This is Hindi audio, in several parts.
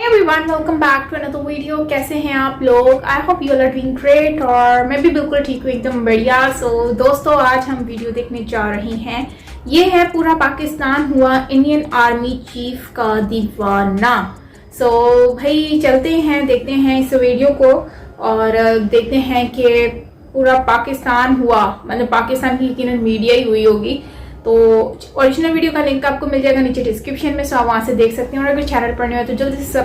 Everyone, welcome back to another video. कैसे हैं आप लोग? I hope you are doing great और मैं भी बिल्कुल ठीक हूँ, एकदम बढ़िया। दोस्तों, आज हम वीडियो देखने जा रहे हैं। ये है पूरा पाकिस्तान हुआ इंडियन आर्मी चीफ का दीवाना। भाई चलते हैं, देखते हैं इस वीडियो को और देखते हैं कि पूरा पाकिस्तान हुआ, मतलब पाकिस्तान की यकीनन मीडिया ही हुई होगी। तो ओरिजिनल वीडियो का लिंक आपको मिल जाएगा नीचे डिस्क्रिप्शन में, आप वहां से देख सकते हैं। और अगर चैनल पर नहीं हो तो जल्दी से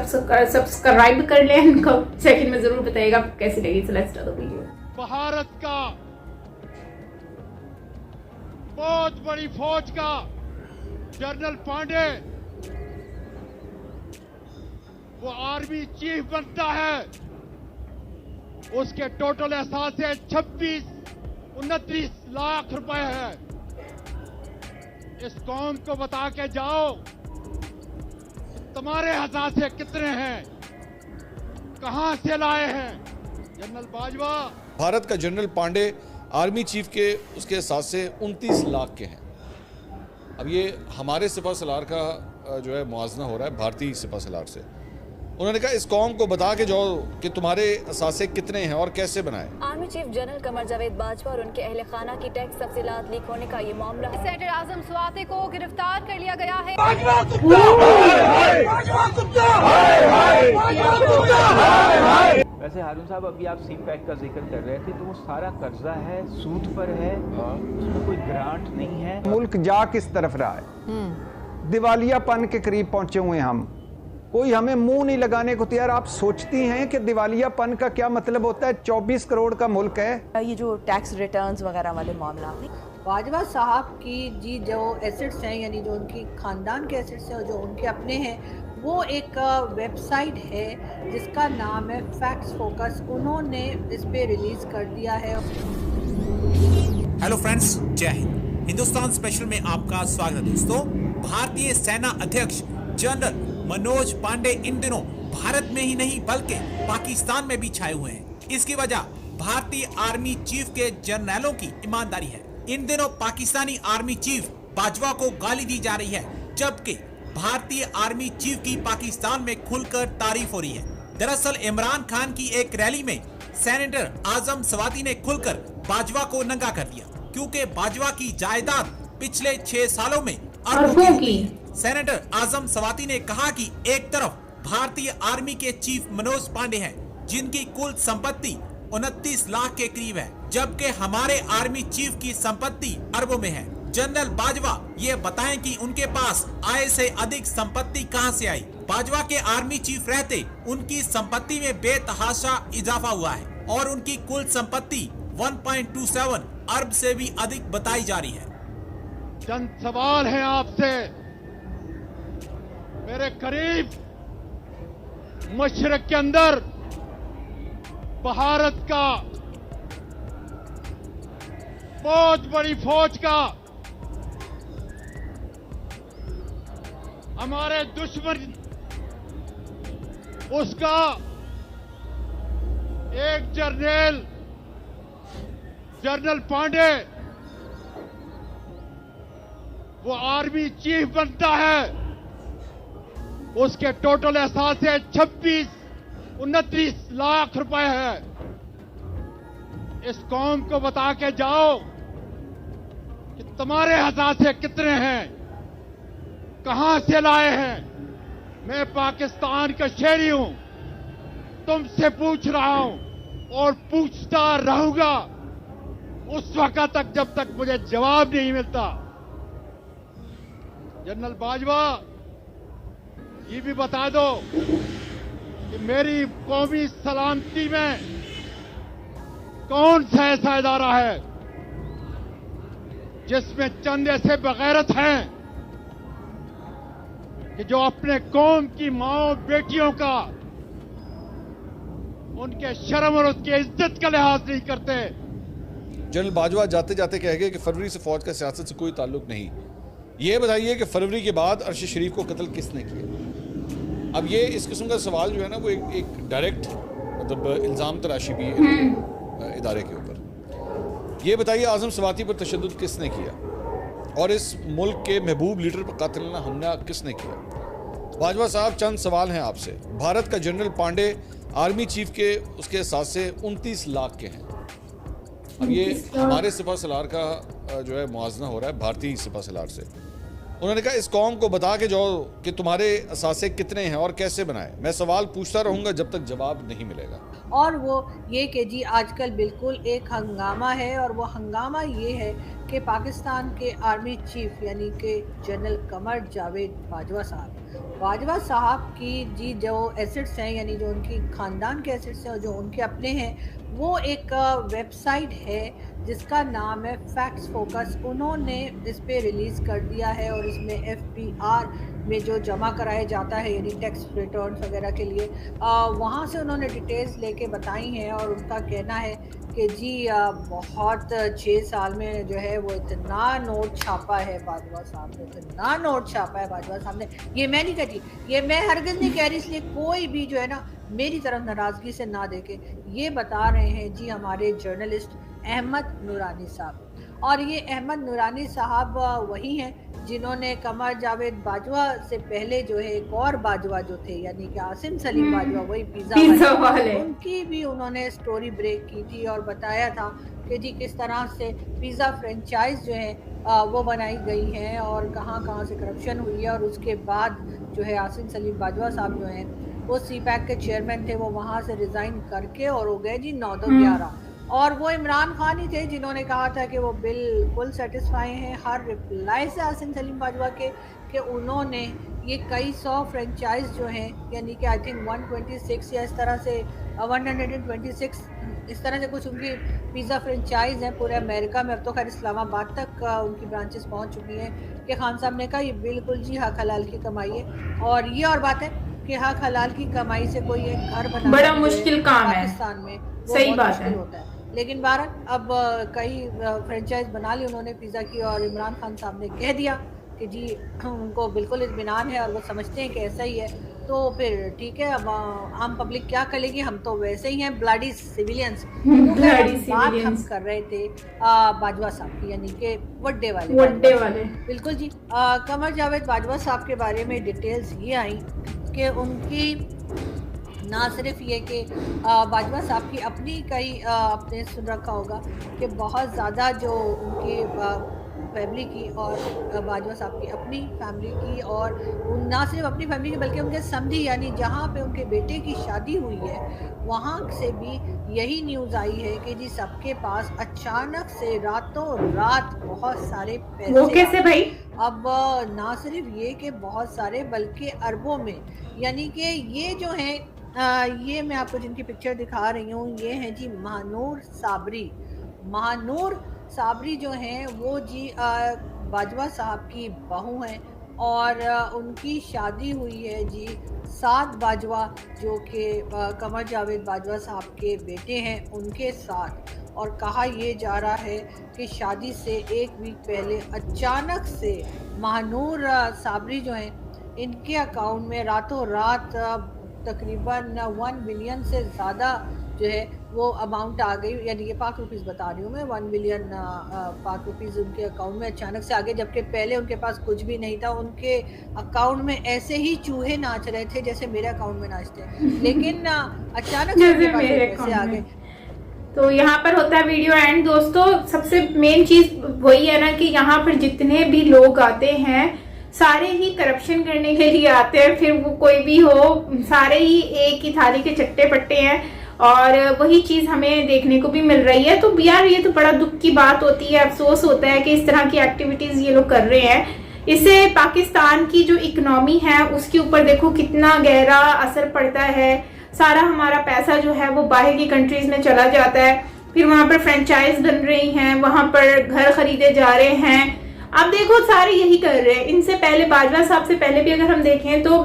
सब्सक्राइब कर लें। इनको सेकंड में जरूर बताइएगा कैसी लगी। Let's start the video. Bharat का बहुत बड़ी फौज का जनरल पांडे वो आर्मी चीफ बनता है। उसके टोटल एहसास 26-29 लाख रुपए है। इस कौम को बता के जाओ तुम्हारे हसासे कितने हैं, कहां से लाए हैं। जनरल बाजवा, भारत का जनरल पांडे आर्मी चीफ के उसके हसासे 29 लाख के हैं। अब ये हमारे सिपह सलार का जो है मुआवजा हो रहा है भारतीय सिपह सलार से। उन्होंने कहा इस कौम को बता के जाओ कि तुम्हारे असासे कितने हैं और कैसे बनाए। Army chief general Qamar Javed Bajwa और उनके अहले खाना की टैक्स तफसीलात लीक होने का ये मामला है। सेनेटर आजम स्वाति को गिरफ्तार कर लिया गया है। वैसे हारून साहब, अभी आप सी पैक का जिक्र कर रहे थे, तो वो सारा कर्जा है, सूद पर है, उसमें कोई ग्रांट नहीं है। मुल्क जा किस तरफ रहा है? दिवालियापन के करीब पहुंचे हुए हम। कोई हमें मुंह नहीं लगाने को तैयार। आप सोचती हैं कि दिवालियापन का क्या मतलब होता है? 24 करोड़ का मुल्क है। ये जो टैक्स रिटर्न्स वगैरह वाले मामला है, बाजवा साहब की जी जो एसेट्स हैं, यानी जो उनकी खानदान के एसेट्स हैं और जो उनके अपने हैं, वो एक वेबसाइट है जिसका नाम है फैक्ट्स फोकस। उन्होंने इस पे रिलीज कर दिया है। हेलो फ्रेंड्स, जय हिंद। हिंदुस्तान स्पेशल में आपका स्वागत है। दोस्तों, भारतीय सेना अध्यक्ष जनरल मनोज पांडे इन दिनों भारत में ही नहीं बल्कि पाकिस्तान में भी छाए हुए हैं। इसकी वजह भारतीय आर्मी चीफ के जर्नलों की ईमानदारी है। इन दिनों पाकिस्तानी आर्मी चीफ बाजवा को गाली दी जा रही है, जबकि भारतीय आर्मी चीफ की पाकिस्तान में खुलकर तारीफ हो रही है। दरअसल इमरान खान की एक रैली में सेनेटर आजम स्वाति ने खुलकर बाजवा को नंगा कर दिया, क्योंकि बाजवा की जायदाद पिछले 6 सालों में अरबों की। सेनेटर आजम स्वाति ने कहा कि एक तरफ भारतीय आर्मी के चीफ मनोज पांडे हैं, जिनकी कुल संपत्ति 29 लाख के करीब है, जबकि हमारे आर्मी चीफ की संपत्ति अरबों में है। जनरल बाजवा ये बताएं कि उनके पास आय से अधिक संपत्ति कहां से आई। बाजवा के आर्मी चीफ रहते उनकी संपत्ति में बेतहाशा इजाफा हुआ है और उनकी कुल संपत्ति 1.27 अरब से भी अधिक बताई जा रही है। चंद सवाल हैं आपसे। मेरे करीब मशरक के अंदर भारत का बहुत बड़ी फौज का हमारे दुश्मन उसका एक जनरल पांडे वो आर्मी चीफ बनता है। उसके टोटल एहसास 26-29 लाख रुपए है। इस कौम को बता के जाओ कि तुम्हारे हसासे कितने हैं, कहां से लाए हैं। मैं पाकिस्तान का शहरी हूं, तुमसे पूछ रहा हूं और पूछता रहूंगा उस वक्त तक जब तक मुझे जवाब नहीं मिलता। जनरल बाजवा, ये भी बता दो कि मेरी कौमी सलामती में कौन सा ऐसा इदारा है जिसमें चंद ऐसे बगैरत हैं कि जो अपने कौम की माओ बेटियों का, उनके शर्म और उसकी इज्जत का लिहाज नहीं करते। जनरल बाजवा जाते जाते कह गए कि फरवरी से फौज का सियासत से कोई ताल्लुक नहीं। ये बताइए कि फरवरी के बाद अरशद शरीफ को कत्ल किसने किया? अब ये इस किस्म का सवाल जो है ना, वो एक डायरेक्ट मतलब इल्ज़ाम तराशी भी है इदारे के ऊपर। ये बताइए आजम स्वाति पर तशद्दुद किसने किया और इस मुल्क के महबूब लीडर पर कातिलाना हमला किसने किया? बाजवा साहब, चंद सवाल हैं आपसे। भारत का जनरल पांडे आर्मी चीफ के उसके साथ से 29 लाख के हैं। अब ये हमारे सिपा सलार का जो है मुआवजा हो रहा है भारतीय सिपा सलार से। उन्होंने कहा इस कौम को बता के जाओ कि तुम्हारे असासे कितने हैं और कैसे बनाए। मैं सवाल पूछता रहूंगा जब तक जवाब नहीं मिलेगा। और वो ये कि जी आजकल बिल्कुल एक हंगामा है, और वो हंगामा ये है कि पाकिस्तान के आर्मी चीफ यानी कि जनरल कमर जावेद बाजवा साहब की जी जो एसेट्स हैं, यानी जो उनकी ख़ानदान के एसेट्स हैं और जो उनके अपने हैं, वो एक वेबसाइट है जिसका नाम है फैक्ट्स फोकस। उन्होंने इस पे रिलीज़ कर दिया है और इसमें FPR में जो जमा कराया जाता है यानी टैक्स रिटर्न वगैरह के लिए, वहाँ से उन्होंने डिटेल्स लेके बताई हैं। और उनका कहना है कि जी बहुत 6 साल में जो है वो इतना नोट छापा है बाजवा साहब ने, इतना नोट छापा है बाजवा साहब ने। ये मैं नहीं कहती, ये मैं हरगिज़ नहीं कह रही, इसलिए कोई भी जो है ना मेरी तरफ नाराज़गी से ना देखे। ये बता रहे हैं जी हमारे जर्नलिस्ट अहमद नूरानी साहब। और ये अहमद नूरानी साहब वही हैं जिन्होंने कमर जावेद बाजवा से पहले जो है एक और बाजवा जो थे यानी कि आसिम सलीम बाजवा, वही पिज़्ज़ा वाले, उनकी भी उन्होंने स्टोरी ब्रेक की थी और बताया था कि जी किस तरह से पिज़्ज़ा फ्रेंचाइज जो है वो बनाई गई हैं और कहाँ कहाँ से करप्शन हुई है। और उसके बाद जो है आसिम सलीम बाजवा साहब जो हैं वो CPAC के चेयरमैन थे, वो वहाँ से रिज़ाइन करके और हो गए जी 9-11। और वो इमरान खान ही थे जिन्होंने कहा था कि वो बिल्कुल सेटिस्फाई हैं हर रिप्लाई से आसिम सलीम बाजवा के, कि उन्होंने ये कई 100 फ्रेंचाइज जो हैं यानी कि आई थिंक 126 या इस तरह से 126 इस तरह से कुछ उनकी पिज़्ज़ा फ्रेंचाइज हैं पूरे अमेरिका में। अब तो खैर इस्लामाबाद तक उनकी ब्रांचेस पहुंच चुकी हैं कि खान साहब ने कहा ये बिल्कुल जी हक हलाल की कमाई है। और ये और बात है कि हक हलाल की कमाई से कोई एक घर बनाना बड़ा मुश्किल काम है पाकिस्तान में, सही बात है। होता है। लेकिन बहरहाल अब कई फ्रेंचाइज बना ली उन्होंने पिज़्ज़ा की, और इमरान खान साहब ने कह दिया कि जी उनको बिल्कुल इत्मीनान है और वो समझते हैं कि ऐसा ही है, तो फिर ठीक है। अब हम पब्लिक क्या करेगी, हम तो वैसे ही हैं ब्लडी सिविलियंस। बात हम कर रहे थे बाजवा साहब की यानी कि वड्डे वाले। बिल्कुल जी। कमर जावेद बाजवा साहब के बारे में डिटेल्स ये आई कि उनकी ना सिर्फ ये कि बाजवा साहब की अपनी कई आपने सुन रखा होगा कि बहुत ज़्यादा जो उनकी फैमिली की और बाजवा साहब की अपनी फैमिली की, और ना सिर्फ अपनी फैमिली की बल्कि उनके समधी यानी जहाँ पे उनके बेटे की शादी हुई है वहाँ से भी यही न्यूज़ आई है कि जी सबके पास अचानक से रातों रात बहुत सारे पैसे। वो कैसे भाई? अब ना सिर्फ ये कि बहुत सारे बल्कि अरबों में, यानी कि ये जो है ये मैं आपको जिनकी पिक्चर दिखा रही हूँ ये हैं जी महानूर साबरी जो हैं वो जी बाजवा साहब की बहू हैं और उनकी शादी हुई है जी साद बाजवा जो कि कमर जावेद बाजवा साहब के बेटे हैं उनके साथ। और कहा ये जा रहा है कि शादी से 1 वीक पहले अचानक से महानूर साबरी जो हैं इनके अकाउंट में रातों रात तकरीबन 1 बिलियन से ज़्यादा जो है वो अमाउंट आ गई, यानी ये पाक रुपीज़ बता रही हूँ मैं, 1 बिलियन पाक रुपीज़ उनके अकाउंट में अचानक से आ गए, जबकि पहले उनके पास कुछ भी नहीं था। उनके अकाउंट में ऐसे ही चूहे नाच रहे थे जैसे मेरे अकाउंट में नाचते हैं, लेकिन अचानक से उनके पास पैसे आ गए। तो यहाँ पर होता है वीडियो एंड। दोस्तों सबसे मेन चीज़ वही है ना कि यहाँ पर जितने भी लोग आते हैं सारे ही करप्शन करने के लिए आते हैं, फिर वो कोई भी हो, सारे ही एक ही थाली के चट्टे पट्टे हैं और वही चीज़ हमें देखने को भी मिल रही है। तो यार ये तो बड़ा दुख की बात होती है, अफसोस होता है कि इस तरह की एक्टिविटीज़ ये लोग कर रहे हैं। इससे पाकिस्तान की जो इकोनॉमी है उसके ऊपर देखो कितना गहरा असर पड़ता है। सारा हमारा पैसा जो है वो बाहर की कंट्रीज़ में चला जाता है, फिर वहाँ पर फ्रेंचाइज बन रही हैं, वहाँ पर घर खरीदे जा रहे हैं। अब देखो सारे यही कर रहे हैं। इनसे पहले बाजवा साहब से पहले भी अगर हम देखें तो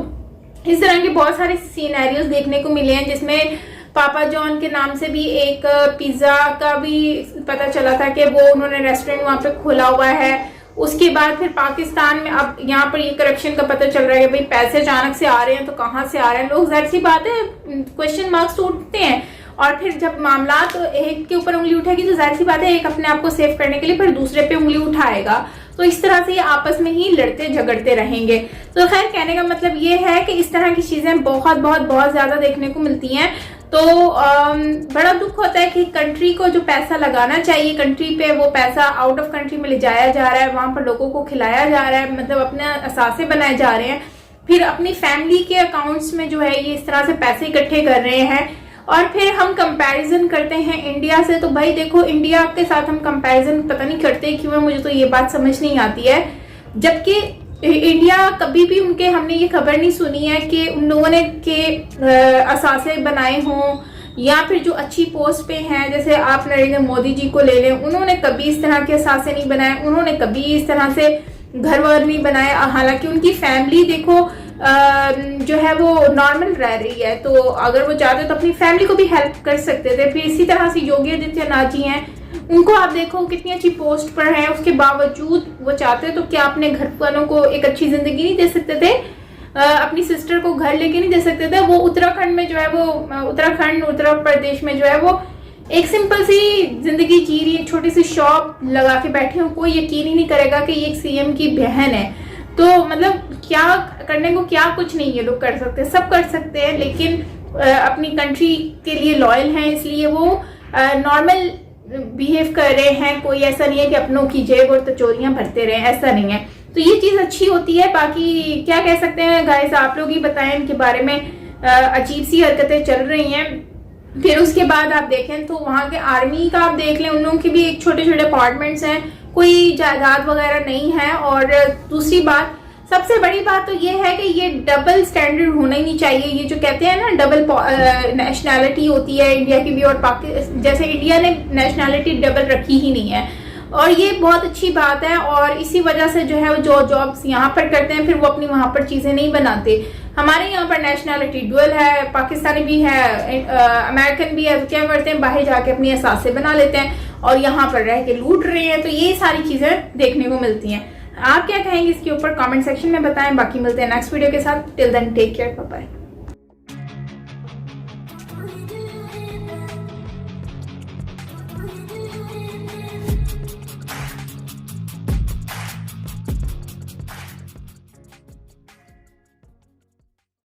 इस तरह के बहुत सारे सीनैरियोज देखने को मिले हैं, जिसमें पापा जॉन के नाम से भी एक पिज़्ज़ा का भी पता चला था कि वो उन्होंने रेस्टोरेंट वहाँ पे खोला हुआ है। उसके बाद फिर पाकिस्तान में अब यहाँ पर ये करप्शन का पता चल रहा है कि भाई पैसे अचानक से आ रहे हैं तो कहाँ से आ रहे हैं। लोग जाहिर सी बात है क्वेश्चन मार्क्स उठते हैं, और फिर जब मामला तो एक के ऊपर उंगली उठेगी तो जाहिर सी बात है एक अपने आप को सेव करने के लिए फिर दूसरे पे उंगली उठाएगा। तो इस तरह से आपस में ही लड़ते झगड़ते रहेंगे। तो खैर कहने का मतलब ये है कि इस तरह की चीजें बहुत ज्यादा देखने को मिलती हैं। तो बड़ा दुख होता है कि कंट्री को जो पैसा लगाना चाहिए कंट्री पे, वो पैसा आउट ऑफ कंट्री में ले जाया जा रहा है, वहां पर लोगों को खिलाया जा रहा है, मतलब अपने असासे बनाए जा रहे हैं, फिर अपनी फैमिली के अकाउंट्स में जो है ये इस तरह से पैसे इकट्ठे कर रहे हैं। और फिर हम कंपैरिजन करते हैं इंडिया से। तो भाई देखो, इंडिया के साथ हम कंपैरिजन पता नहीं करते क्यों है, मुझे तो ये बात समझ नहीं आती है। जबकि इंडिया कभी भी उनके, हमने ये खबर नहीं सुनी है कि उन लोगों ने के असासे बनाए हों या फिर जो अच्छी पोस्ट पे हैं, जैसे आप नरेंद्र मोदी जी को ले लें, उन्होंने कभी इस तरह के असासे नहीं बनाए, उन्होंने कभी इस तरह से घर वर नहीं बनाए। हालांकि उनकी फैमिली देखो जो है वो नॉर्मल रह रही है, तो अगर वो चाहते तो अपनी फैमिली को भी हेल्प कर सकते थे। फिर इसी तरह से योगी आदित्यनाथ जी हैं, उनको आप देखो कितनी अच्छी पोस्ट पर हैं, उसके बावजूद वो चाहते तो क्या अपने घर वालों को एक अच्छी जिंदगी नहीं दे सकते थे, अपनी सिस्टर को घर लेके नहीं दे सकते थे। वो उत्तराखंड में जो है वो उत्तर प्रदेश में जो है वो एक सिंपल सी जिंदगी जी रही है, छोटी सी शॉप लगा के बैठे हो, कोई यकीन ही नहीं करेगा कि ये एक सीएम की बहन है। तो मतलब क्या करने को क्या कुछ नहीं ये लोग कर सकते, सब कर सकते हैं, लेकिन अपनी कंट्री के लिए लॉयल हैं, इसलिए वो नॉर्मल बिहेव कर रहे हैं। कोई ऐसा नहीं है कि अपनों की जेब और तचोरियां भरते रहे, ऐसा नहीं है। तो ये चीज अच्छी होती है। बाकी क्या कह सकते हैं गाइस, आप लोग ही बताएं इनके बारे में। अजीब सी हरकतें चल रही हैं। फिर उसके बाद आप देखें तो वहां के आर्मी का आप देख लें, उन लोगों के भी एक छोटे छोटे अपार्टमेंट्स हैं, कोई जायदाद वगैरह नहीं है। और दूसरी बात, सबसे बड़ी बात तो ये है कि ये डबल स्टैंडर्ड होना ही नहीं चाहिए। ये जो कहते हैं ना डबल नेशनैलिटी होती है इंडिया की भी और पाकिस्तान, जैसे इंडिया ने नेशनैलिटी डबल रखी ही नहीं है, और ये बहुत अच्छी बात है। और इसी वजह से जो है वो जो जॉब्स यहाँ पर करते हैं फिर वो अपनी वहां पर चीजें नहीं बनाते। हमारे यहाँ पर नेशनैलिटी डुअल है, पाकिस्तानी भी है, अमेरिकन भी है, तो क्या करते हैं बाहर जाके अपनी असासे बना लेते हैं और यहाँ पर रह के लूट रहे हैं। तो ये सारी चीजें देखने को मिलती हैं। आप क्या कहेंगे इसके ऊपर कमेंट सेक्शन में बताएं। बाकी मिलते हैं नेक्स्ट वीडियो के साथ। Till then take care, bye bye.